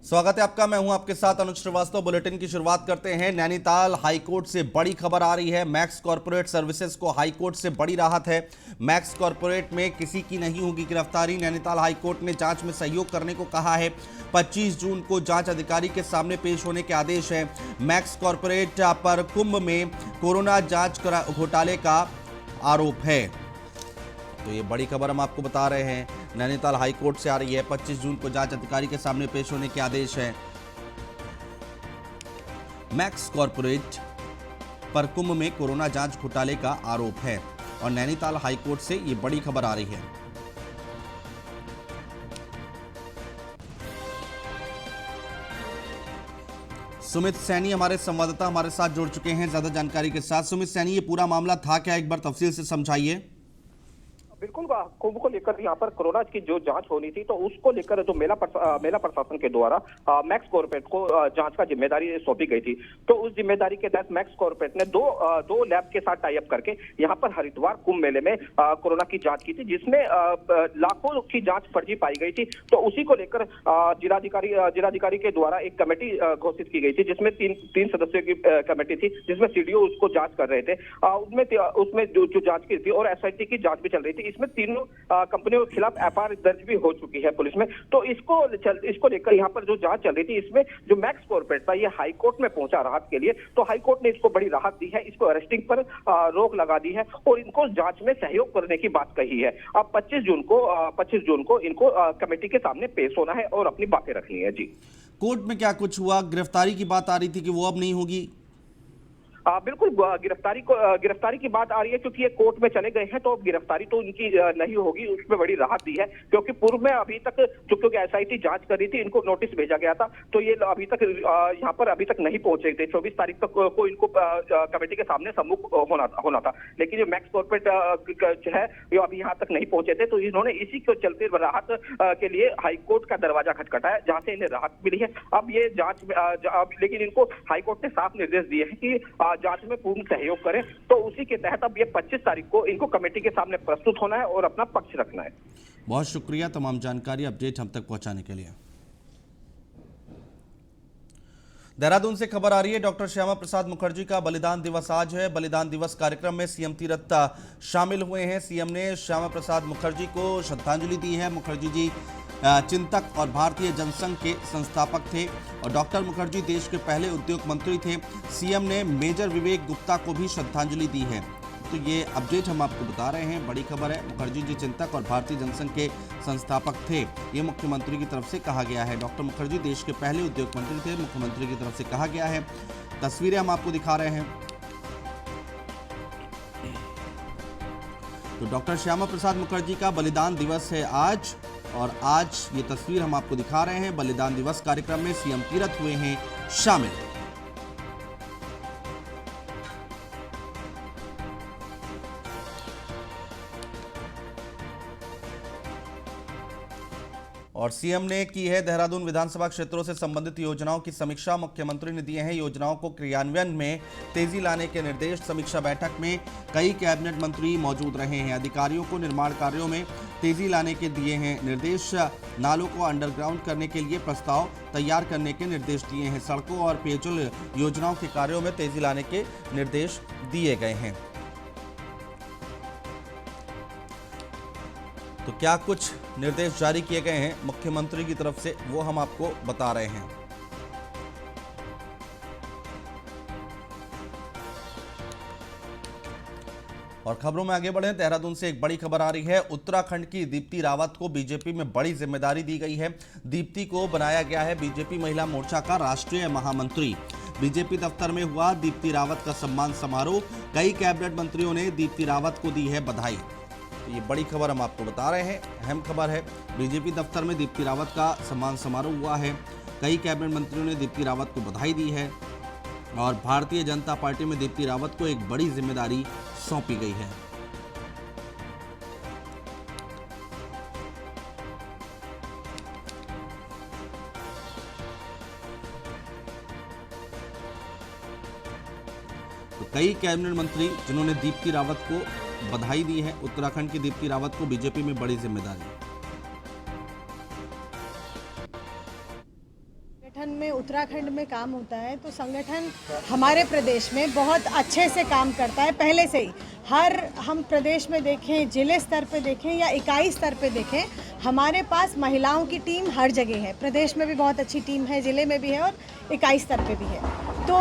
स्वागत है आपका। मैं हूं आपके साथ अनुज श्रीवास्तव। बुलेटिन की शुरुआत करते हैं। नैनीताल हाईकोर्ट से बड़ी खबर आ रही है। मैक्स कॉरपोरेट सर्विसेज को हाईकोर्ट से बड़ी राहत है। मैक्स कॉरपोरेट में किसी की नहीं होगी गिरफ्तारी। नैनीताल हाईकोर्ट ने जांच में सहयोग करने को कहा है। 25 जून को जांच अधिकारी के सामने पेश होने के आदेश है। मैक्स कॉरपोरेट पर कुंभ में कोरोना जांच घोटाले का आरोप है। तो ये बड़ी खबर हम आपको बता रहे हैं, नैनीताल हाईकोर्ट से आ रही है। 25 जून को जांच अधिकारी के सामने पेश होने के आदेश है। मैक्स कॉरपोरेट पर कुंभ में कोरोना जांच घोटाले का आरोप है और नैनीताल हाईकोर्ट से ये बड़ी खबर आ रही है। सुमित सैनी हमारे संवाददाता हमारे साथ जुड़ चुके हैं ज्यादा जानकारी के साथ। सुमित सैनी, ये पूरा मामला था क्या, एक बार तफसील से समझाइए। बिल्कुल, कुंभ को लेकर यहाँ पर कोरोना की जो जांच होनी थी तो उसको लेकर जो मेला प्रशासन के द्वारा मैक्स कॉरपोरेट को जांच का जिम्मेदारी सौंपी गई थी। तो उस जिम्मेदारी के तहत मैक्स कॉरपोरेट ने दो लैब के साथ टाई अप करके यहाँ पर हरिद्वार कुंभ मेले में कोरोना की जांच की थी, जिसमें लाखों की जांच फर्जी पाई गई थी। तो उसी को लेकर जिलाधिकारी के द्वारा एक कमेटी घोषित की गई थी, जिसमें तीन सदस्यों की कमेटी थी, जिसमें सीडीओ उसको जांच कर रहे थे। उसमें जो जांच की थी और एसआईटी की जांच भी चल रही थी। इसमें तीनों कंपनियों के खिलाफ एफआईआर दर्ज भी हो चुकी है पुलिस में। तो इसको लेकर यहाँ पर जो जांच चल रही थी, इसमें जो मैक्स कॉरपोरेट था ये हाईकोर्ट में पहुंचा राहत के लिए। तो हाईकोर्ट ने इसको बड़ी राहत दी है, इसको अरेस्टिंग पर रोक लगा दी है और इनको जांच में सहयोग करने की बात कही है। अब 25 जून को इनको कमेटी के सामने पेश होना है और अपनी बातें रखनी है। जी, कोर्ट में क्या कुछ हुआ? गिरफ्तारी की बात आ रही थी कि वो अब नहीं होगी। बिल्कुल, गिरफ्तारी की बात आ रही है, क्योंकि ये कोर्ट में चले गए हैं तो अब गिरफ्तारी तो इनकी नहीं होगी। उसमें बड़ी राहत दी है, क्योंकि पूर्व में अभी तक क्योंकि एसआईटी जांच कर रही थी, इनको नोटिस भेजा गया था। तो ये अभी तक यहाँ पर अभी तक नहीं पहुंचे थे। 24 तारीख तक को इनको कमेटी के सामने सम्मुख होना था, लेकिन जो मैक्स कॉरपोरेट जो है ये अभी यहाँ तक नहीं पहुंचे थे। तो इन्होंने इसी को चलते राहत के लिए हाईकोर्ट का दरवाजा खटखटाया, जहां से इन्हें राहत मिली है। अब ये जांच लेकिन इनको हाईकोर्ट ने साफ निर्देश दिए हैं कि जांच में पूर्ण सहयोग करें। तो उसी के तहत अब ये 25 तारीख को इनको कमेटी के सामने प्रस्तुत होना है और अपना पक्ष रखना है। बहुत शुक्रिया तमाम जानकारी अपडेट हम तक पहुंचाने के लिए। देहरादून से खबर आ रही है, डॉक्टर श्यामा प्रसाद मुखर्जी का बलिदान दिवस आज है। बलिदान दिवस कार्यक्रम में सीएम तीरथ शामिल हुए हैं। सीएम ने श्यामा प्रसाद मुखर्जी को श्रद्धांजलि दी है। मुखर्जी जी चिंतक और भारतीय जनसंघ के संस्थापक थे और डॉक्टर मुखर्जी देश के पहले उद्योग मंत्री थे। सीएम ने मेजर विवेक गुप्ता को भी श्रद्धांजलि दी है। तो ये अपडेट हम आपको बता रहे हैं, बड़ी खबर है। मुखर्जी जी चिंतक और भारतीय जनसंघ के संस्थापक थे, ये मुख्यमंत्री की तरफ से कहा गया है। डॉक्टर मुखर्जी देश के पहले उद्योग मंत्री थे, मुख्यमंत्री की तरफ से कहा गया है। तस्वीरें हम आपको दिखा रहे हैं। तो डॉक्टर श्यामा प्रसाद मुखर्जी का बलिदान दिवस है आज, और आज ये तस्वीर हम आपको दिखा रहे हैं। बलिदान दिवस कार्यक्रम में सीएम तीरथ हुए हैं शामिल। और सीएम ने की है देहरादून विधानसभा क्षेत्रों से संबंधित योजनाओं की समीक्षा। मुख्यमंत्री ने दिए हैं योजनाओं को क्रियान्वयन में तेजी लाने के निर्देश। समीक्षा बैठक में कई कैबिनेट मंत्री मौजूद रहे हैं। अधिकारियों को निर्माण कार्यों में तेजी लाने के दिए हैं निर्देश। नालों को अंडरग्राउंड करने के लिए प्रस्ताव तैयार करने के निर्देश दिए हैं। सड़कों और पेयजल योजनाओं के कार्यों में तेजी लाने के निर्देश दिए गए हैं। तो क्या कुछ निर्देश जारी किए गए हैं मुख्यमंत्री की तरफ से, वो हम आपको बता रहे हैं। और खबरों में आगे बढ़े, देहरादून से एक बड़ी खबर आ रही है। उत्तराखंड की दीप्ति रावत को बीजेपी में बड़ी जिम्मेदारी दी गई है। दीप्ति को बनाया गया है बीजेपी महिला मोर्चा का राष्ट्रीय महामंत्री। बीजेपी दफ्तर में हुआ दीप्ति रावत का सम्मान समारोह। कई कैबिनेट मंत्रियों ने दीप्ति रावत को दी है बधाई। ये बड़ी खबर हम आपको बता रहे हैं, अहम खबर है। बीजेपी दफ्तर में दीप्ति रावत का सम्मान समारोह हुआ है। कई कैबिनेट मंत्रियों ने दीप्ति रावत को बधाई दी है और भारतीय जनता पार्टी में दीप्ति रावत को एक बड़ी जिम्मेदारी सौंपी गई है। तो कई कैबिनेट मंत्री जिन्होंने दीप्ति रावत को बधाई दी है। उत्तराखंड की दीप्ति रावत को बीजेपी में बड़ी जिम्मेदारी। संगठन में उत्तराखंड में काम होता है तो संगठन हमारे प्रदेश में बहुत अच्छे से काम करता है पहले से ही। हम प्रदेश में देखें, जिले स्तर पे देखें या इकाई स्तर पे देखें, हमारे पास महिलाओं की टीम हर जगह है। प्रदेश में भी बहुत अच्छी टीम है, जिले में भी है और इकाई स्तर पे भी है। तो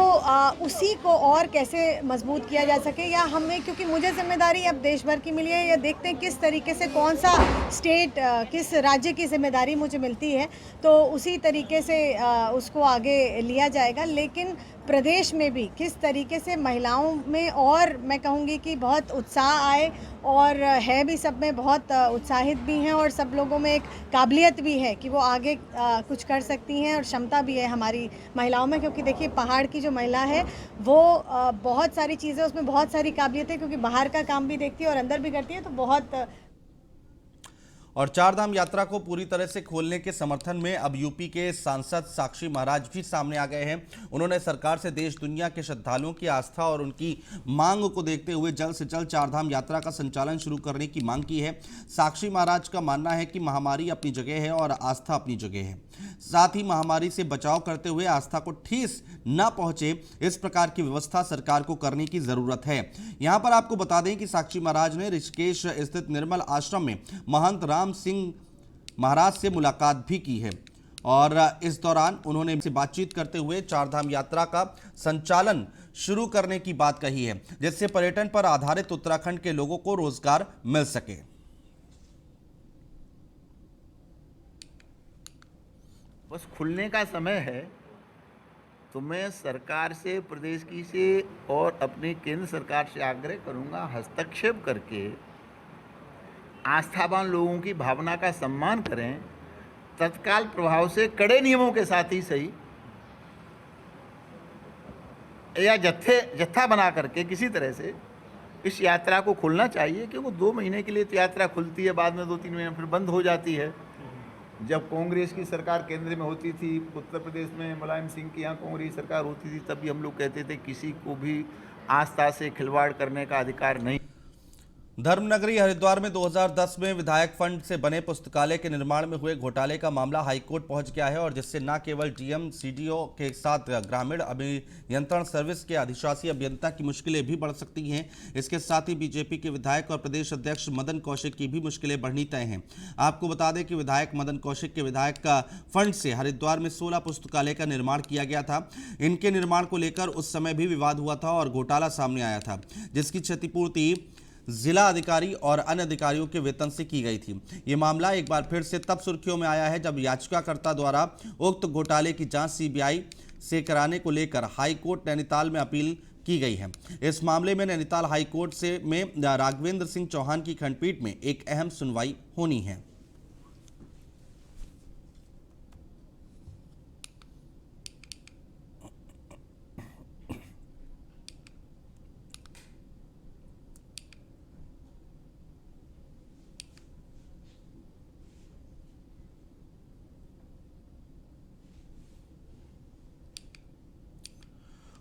उसी को और कैसे मजबूत किया जा सके, या हमें, क्योंकि मुझे जिम्मेदारी अब देश भर की मिली है, या देखते हैं किस तरीके से कौन सा स्टेट, किस राज्य की जिम्मेदारी मुझे मिलती है, तो उसी तरीके से उसको आगे लिया जाएगा। लेकिन प्रदेश में भी किस तरीके से महिलाओं में, और मैं कहूँगी कि बहुत उत्साह आए, और है भी, सब में बहुत उत्साहित भी हैं, और सब लोगों में एक काबिलियत भी है कि वो आगे कुछ कर सकती हैं, और क्षमता भी है हमारी महिलाओं में। क्योंकि देखिए, पहाड़ की जो महिला है वो बहुत सारी चीज़ें, उसमें बहुत सारी काबिलियत है, क्योंकि बाहर का काम भी देखती है और अंदर भी करती है, तो बहुत। और चारधाम यात्रा को पूरी तरह से खोलने के समर्थन में अब यूपी के सांसद साक्षी महाराज भी सामने आ गए हैं। उन्होंने सरकार से देश दुनिया के श्रद्धालुओं की आस्था और उनकी मांग को देखते हुए जल्द से जल्द चारधाम यात्रा का संचालन शुरू करने की मांग की है। साक्षी महाराज का मानना है कि महामारी अपनी जगह है और आस्था अपनी जगह है। साथ ही महामारी से बचाव करते हुए आस्था को ठेस न पहुंचे, इस प्रकार की व्यवस्था सरकार को करने की जरूरत है। यहां पर आपको बता दें कि साक्षी महाराज ने ऋषिकेश स्थित निर्मल आश्रम में महंत राम सिंह महाराज से मुलाकात भी की है, और इस दौरान उन्होंने इनसे बातचीत करते हुए चारधाम यात्रा का संचालन शुरू करने की बात कही है, जिससे पर्यटन पर आधारित उत्तराखंड के लोगों को रोजगार मिल सके। बस खुलने का समय है, तो मैं सरकार से, प्रदेश की से और अपनी केंद्र सरकार से आग्रह करूंगा, हस्तक्षेप करके आस्थावान लोगों की भावना का सम्मान करें। तत्काल प्रभाव से कड़े नियमों के साथ ही सही, या जत्था बना करके किसी तरह से इस यात्रा को खोलना चाहिए। क्योंकि 2 महीने के लिए तो यात्रा खुलती है, बाद में 2-3 महीने फिर बंद हो जाती है। जब कांग्रेस की सरकार केंद्र में होती थी, उत्तर प्रदेश में मुलायम सिंह की यहाँ कांग्रेस सरकार होती थी, तब भी हम लोग कहते थे किसी को भी आस्था से खिलवाड़ करने का अधिकार नहीं। धर्मनगरी हरिद्वार में 2010 में विधायक फंड से बने पुस्तकालय के निर्माण में हुए घोटाले का मामला हाईकोर्ट पहुंच गया है, और जिससे न केवल डीएम सीडीओ के साथ ग्रामीण अभियंत्रण सर्विस के अधिशासी अभियंता की मुश्किलें भी बढ़ सकती हैं। इसके साथ ही बीजेपी के विधायक और प्रदेश अध्यक्ष मदन कौशिक की भी मुश्किलें बढ़नी तय हैं। आपको बता दें कि विधायक मदन कौशिक के विधायक का फंड से हरिद्वार में 16 पुस्तकालय का निर्माण किया गया था। इनके निर्माण को लेकर उस समय भी विवाद हुआ था और घोटाला सामने आया था, जिसकी क्षतिपूर्ति जिला अधिकारी और अन्य अधिकारियों के वेतन से की गई थी। ये मामला एक बार फिर से तब सुर्खियों में आया है जब याचिकाकर्ता द्वारा उक्त घोटाले की जांच सीबीआई से कराने को लेकर हाईकोर्ट नैनीताल में अपील की गई है। इस मामले में नैनीताल हाईकोर्ट में राघवेंद्र सिंह चौहान की खंडपीठ में एक अहम सुनवाई होनी है।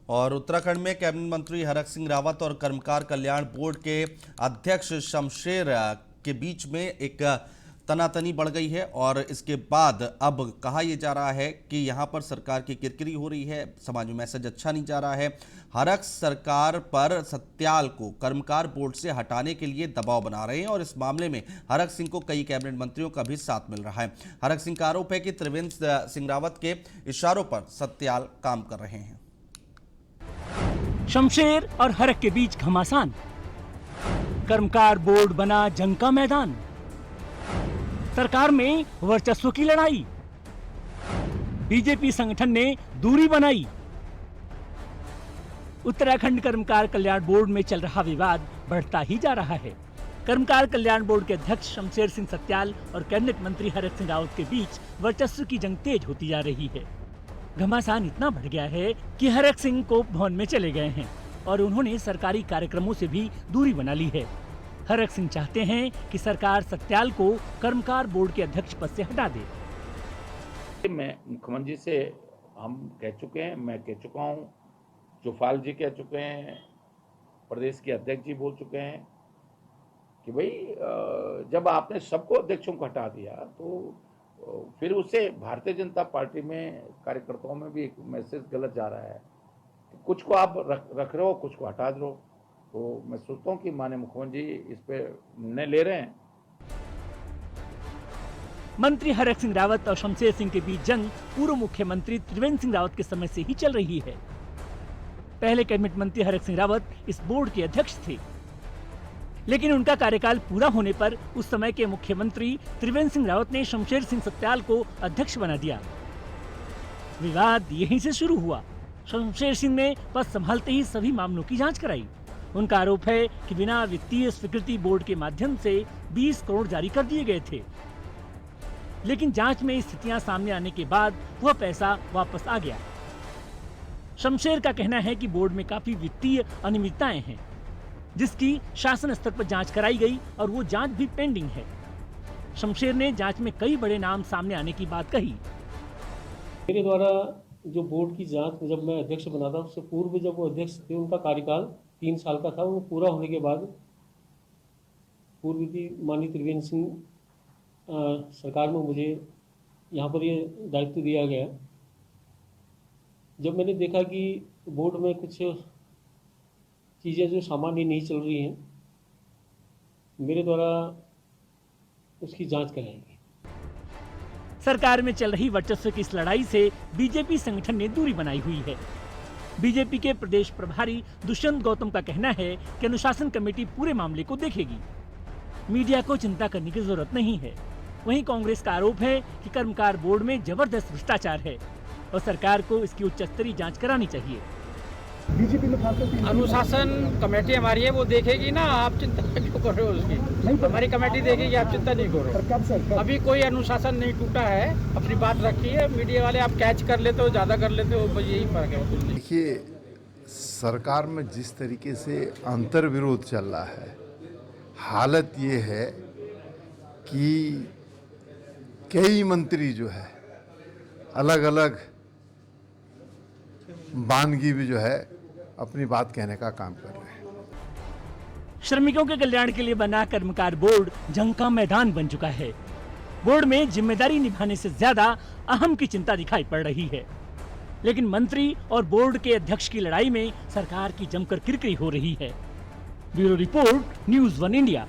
और उत्तराखंड में कैबिनेट मंत्री हरक सिंह रावत और कर्मकार कल्याण बोर्ड के अध्यक्ष शमशेर के बीच में एक तनातनी बढ़ गई है, और इसके बाद अब कहा यह जा रहा है कि यहां पर सरकार की किरकिरी हो रही है, समाज में मैसेज अच्छा नहीं जा रहा है। हरक सरकार पर सत्याल को कर्मकार बोर्ड से हटाने के लिए दबाव बना रहे हैं, और इस मामले में हरक सिंह को कई कैबिनेट मंत्रियों का भी साथ मिल रहा है। हरक सिंह का आरोप है कि त्रिवेंद्र सिंह रावत के इशारों पर सत्याल काम कर रहे हैं। शमशेर और हरक के बीच घमासान, कर्मकार बोर्ड बना जंग का मैदान, सरकार में वर्चस्व की लड़ाई, बीजेपी संगठन ने दूरी बनाई। उत्तराखंड कर्मकार कल्याण बोर्ड में चल रहा विवाद बढ़ता ही जा रहा है। कर्मकार कल्याण बोर्ड के अध्यक्ष शमशेर सिंह सत्याल और कैबिनेट मंत्री हरक सिंह रावत के बीच वर्चस्व की जंग तेज होती जा रही है। घमासान इतना बढ़ गया है कि हरक सिंह को भवन में चले गए हैं और उन्होंने सरकारी कार्यक्रमों से भी दूरी बना ली है। हरक सिंह चाहते हैं कि सरकार सत्याल को कर्मकार बोर्ड के अध्यक्ष पद से हटा दे। मैं मुख्यमंत्री से हम कह चुके हैं, मैं कह चुका हूं, चौफाल जी कह चुके हैं, प्रदेश के अध्यक्ष जी बोल चुके हैं कि भाई जब आपने सबको अध्यक्षों को हटा दिया तो फिर उससे भारतीय जनता पार्टी में कार्यकर्ताओं में भी एक मैसेज गलत जा रहा है कि कुछ को आप रख रहे हो, कुछ को हटा दो। तो मैं सोचता हूँ कि माननीय मुख्यमंत्री जी इस पे निर्णय ले रहे हैं। मंत्री हरक सिंह रावत और शमशेर सिंह के बीच जंग पूर्व मुख्यमंत्री त्रिवेंद्र सिंह रावत के समय से ही चल रही है। पहले कैबिनेट मंत्री हरक सिंह रावत इस बोर्ड के अध्यक्ष थे, लेकिन उनका कार्यकाल पूरा होने पर उस समय के मुख्यमंत्री त्रिवेंद्र सिंह रावत ने शमशेर सिंह सत्याल को अध्यक्ष बना दिया। विवाद यहीं से शुरू हुआ। शमशेर सिंह ने पद संभालते ही सभी मामलों की जांच कराई। उनका आरोप है कि बिना वित्तीय स्वीकृति बोर्ड के माध्यम से 20 करोड़ जारी कर दिए गए थे, लेकिन जांच में स्थितियां सामने आने के बाद वह पैसा वापस आ गया। शमशेर का कहना है कि बोर्ड में काफी वित्तीय अनियमितताएं हैं, जिसकी शासन स्तर पर जांच कराई गई और वो जांच भी पेंडिंग है। शमशेर ने जांच में कई बड़े नाम सामने आने की बात कही। मेरे द्वारा जो बोर्ड की जांच जब मैं अध्यक्ष बना था, उससे पूर्व जब वो अध्यक्ष थे, उनका कार्यकाल 3 साल का था। वो पूरा होने के बाद पूर्व की माननीय त्रिवेंद्र सिंह सरकार में मुझे यहाँ पर ये दायित्व दिया गया। जब मैंने देखा कि बोर्ड में कुछ चीज़ें जो सामान्य नहीं चल रही हैं, मेरे द्वारा उसकी जांच कराएंगे। सरकार में चल रही वर्चस्व की इस लड़ाई से बीजेपी संगठन ने दूरी बनाई हुई है। बीजेपी के प्रदेश प्रभारी दुष्यंत गौतम का कहना है कि अनुशासन कमेटी पूरे मामले को देखेगी, मीडिया को चिंता करने की जरूरत नहीं है। वहीं कांग्रेस का आरोप है कि कर्मकार बोर्ड में जबरदस्त भ्रष्टाचार है और सरकार को इसकी उच्च स्तरीय जांच करानी चाहिए। अनुशासन कमेटी हमारी है, वो देखेगी ना, आप चिंता क्यों कर रहे हो उसकी? हमारी कमेटी देखेगी, आप चिंता नहीं करो। अभी कोई अनुशासन नहीं टूटा है, अपनी बात रखी है। मीडिया वाले आप कैच कर लेते हो, ज़्यादा कर लेते हो, बस यही फर्क है। देखिए, सरकार में जिस तरीके से अंतर्विरोध चल रहा है, हालत ये है कि कई मंत्री जो है अलग अलग बानगी भी जो है अपनी बात कहने का काम कर रहे हैं। श्रमिकों के कल्याण के लिए बना कर्मकार बोर्ड जंग का मैदान बन चुका है। बोर्ड में जिम्मेदारी निभाने से ज्यादा अहम की चिंता दिखाई पड़ रही है, लेकिन मंत्री और बोर्ड के अध्यक्ष की लड़ाई में सरकार की जमकर किरकिरी हो रही है। Bureau report, news 1 India.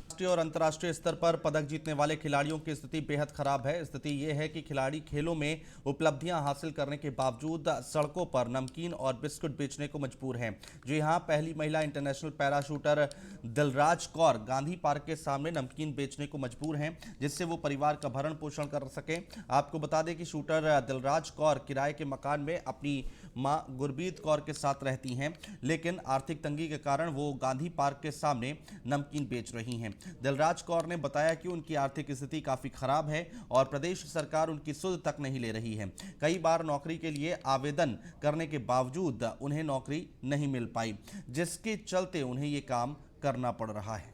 राष्ट्रीय और अंतर्राष्ट्रीय स्तर पर पदक जीतने वाले खिलाड़ियों की स्थिति बेहद खराब है। स्थिति ये है कि खिलाड़ी खेलों में उपलब्धियां हासिल करने के बावजूद सड़कों पर नमकीन और बिस्कुट बेचने को मजबूर हैं। जी हां, पहली महिला international parachuter Dilraj Kaur Gandhi park के सामने नमकीन बेचने को मजबूर हैं, जिससे वो परिवार का भरण पोषण कर सके। आपको बता दें कि शूटर दिलराज कौर किराए के मकान में अपनी मां गुरबीत कौर के साथ रहती हैं, लेकिन आर्थिक तंगी के कारण वो गांधी पार्क के सामने नमकीन बेच रही हैं। दिलराज कौर ने बताया कि उनकी आर्थिक स्थिति काफी खराब है और प्रदेश सरकार उनकी सुध तक नहीं ले रही है। कई बार नौकरी के लिए आवेदन करने के बावजूद उन्हें नौकरी नहीं मिल पाई, जिसके चलते उन्हें ये काम करना पड़ रहा है।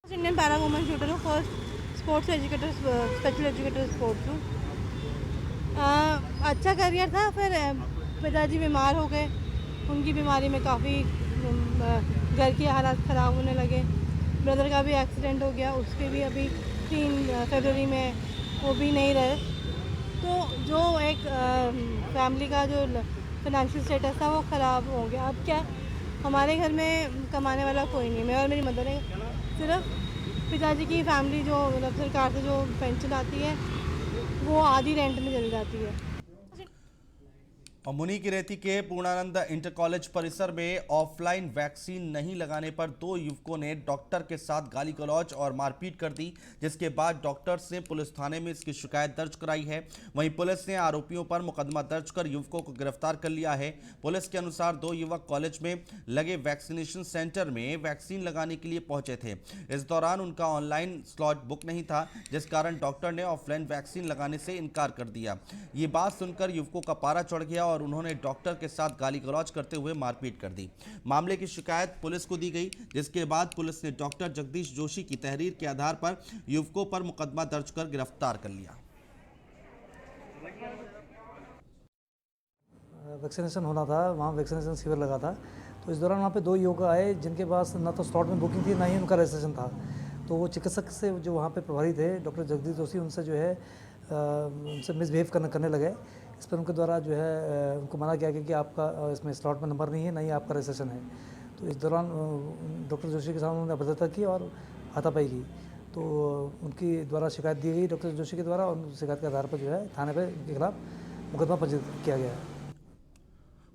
इंडियन पैरा वुमेन शूटर हूँ, first sports educator, special educator sports हूँ। अच्छा करियर था, फिर पिताजी बीमार हो गए, उनकी बीमारी में काफ़ी घर के हालात ख़राब होने लगे। ब्रदर का भी एक्सीडेंट हो गया, उसके भी अभी 3 फरवरी में वो भी नहीं रहे। तो जो एक फैमिली का जो फाइनेंशियल स्टेटस था वो ख़राब हो गया। अब क्या, हमारे घर में कमाने वाला कोई नहीं, मैं और मेरी मदर है। सिर्फ पिताजी की फैमिली जो मतलब सरकार से जो पेंशन आती है वो आधी रेंट में चली जाती है। और मुनी की रेती के पूर्णानंद इंटर कॉलेज परिसर में ऑफलाइन वैक्सीन नहीं लगाने पर 2 युवकों ने डॉक्टर के साथ गाली गलौज और मारपीट कर दी, जिसके बाद डॉक्टर्स ने पुलिस थाने में इसकी शिकायत दर्ज कराई है। वहीं पुलिस ने आरोपियों पर मुकदमा दर्ज कर युवकों को गिरफ्तार कर लिया है। पुलिस के अनुसार 2 युवक कॉलेज में लगे वैक्सीनेशन सेंटर में वैक्सीन लगाने के लिए पहुंचे थे। इस दौरान उनका ऑनलाइन स्लॉट बुक नहीं था, जिस कारण डॉक्टर ने ऑफलाइन वैक्सीन लगाने से इनकार कर दिया। ये बात सुनकर युवकों का पारा चढ़ गया और उन्होंने डॉक्टर के साथ गाली गलौज करते हुए मारपीट कर दी। मामले की शिकायत पुलिस को दी गई, जिसके बाद पुलिस ने डॉक्टर जगदीश जोशी की तहरीर के आधार पर युवकों पर मुकदमा दर्ज कर गिरफ्तार कर लिया। वैक्सीनेशन होना था, वहाँ वैक्सीनेशन शिविर लगा था। तो इस दौरान वहाँ पे 2 युवक आए जिनके पास ना तो स्लॉट में बुकिंग थी, ना ही उनका रजिस्ट्रेशन था। तो वो चिकित्सक से जो वहाँ पे प्रभारी थे डॉक्टर जगदीश जोशी, उनसे जो है उनसे मिसबिहेव करने लगे। इस पर उनके द्वारा जो है उनको मना किया कि आपका इसमें स्लॉट में नंबर नहीं है, ना ही आपका रजिस्ट्रेशन है। तो इस दौरान डॉक्टर जोशी के साथ उन्होंने अभद्रता की और हाथापाई की। तो उनकी द्वारा शिकायत दी गई डॉक्टर जोशी के द्वारा, और शिकायत के आधार पर जो है थाने पर उनके खिलाफ मुकदमा पंजीकृत किया गया है।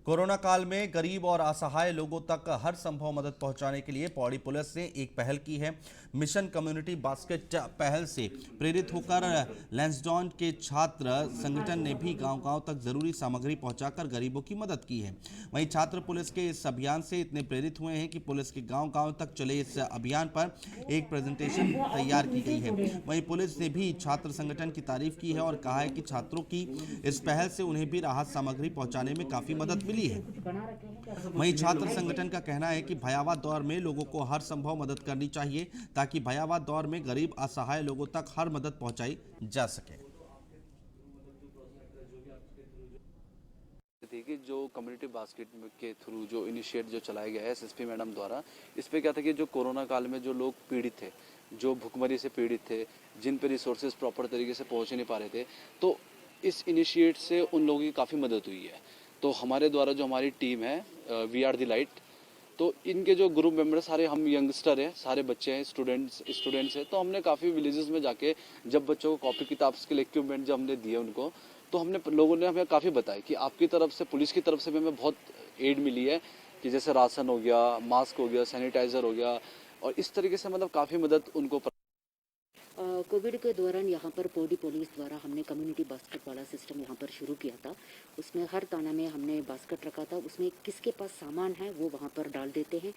कोरोना काल में गरीब और असहाय लोगों तक हर संभव मदद पहुंचाने के लिए पौड़ी पुलिस ने एक पहल की है। मिशन कम्युनिटी बास्केट पहल से प्रेरित होकर लैंसडाउन के छात्र संगठन ने भी गांव-गांव तक जरूरी सामग्री पहुंचाकर गरीबों की मदद की है। वहीं छात्र पुलिस के इस अभियान से इतने प्रेरित हुए हैं कि पुलिस के गांव-गांव तक चले इस अभियान पर एक प्रेजेंटेशन तैयार की गई है। वहीं पुलिस ने भी छात्र संगठन की तारीफ की है और कहा है कि छात्रों की इस पहल से उन्हें भी राहत सामग्री पहुंचाने में काफी मदद मिली है। वहीं छात्र संगठन का कहना है कि भयावह दौर में लोगों को हर संभव मदद करनी चाहिए ताकि भयावह दौर में गरीब असहाय लोगों तक हर मदद पहुंचाई जा सके। कि जो कम्युनिटी बास्केट के थ्रू जो इनिशिएट जो चलाया गया है एसएसपी मैडम द्वारा, इस पे क्या था कि जो कोरोना काल में जो लोग पीड़ित थे, जो भुखमरी से पीड़ित थे, जिन पे रिसोर्सेज प्रॉपर तरीके से पहुंच नहीं पा रहे थे, तो इस इनिशिएट से उन लोगों की काफ़ी मदद हुई है। तो हमारे द्वारा जो हमारी टीम है वी आर द लाइट, तो इनके जो ग्रुप मेंबर सारे हम यंगस्टर हैं, सारे बच्चे हैं, स्टूडेंट्स हैं। तो हमने काफ़ी विलेजेस में जाके जब बच्चों को कॉपी किताब के लिए इक्विपमेंट जब हमने दिए उनको, तो लोगों ने हमें काफ़ी बताया कि आपकी तरफ से, पुलिस की तरफ से भी हमें बहुत एड मिली है कि जैसे राशन हो गया, मास्क हो गया, सैनिटाइज़र हो गया, और इस तरीके से मतलब काफ़ी मदद उनको। कोविड के दौरान यहाँ पर पौड़ी पुलिस द्वारा हमने कम्युनिटी बास्केट वाला सिस्टम यहाँ पर शुरू किया था। उसमें हर थाना में हमने बास्केट रखा था, उसमें किसके पास सामान है वो वहाँ पर डाल देते हैं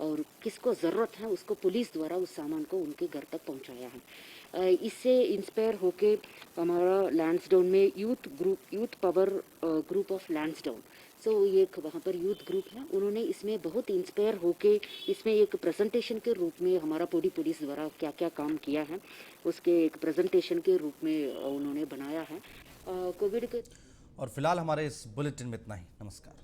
और किसको ज़रूरत है उसको पुलिस द्वारा उस सामान को उनके घर तक पहुँचाया है। इससे इंस्पायर होके हमारा लैंसडाउन में youth power group of Lansdowne, so ये वहाँ पर यूथ ग्रुप है, उन्होंने इसमें बहुत इंस्पायर होके इसमें एक प्रेजेंटेशन के रूप में हमारा पौड़ी पुलिस द्वारा क्या क्या काम किया है उसके एक प्रेजेंटेशन के रूप में उन्होंने बनाया है कोविड के। और फिलहाल हमारे इस बुलेटिन में इतना ही। नमस्कार।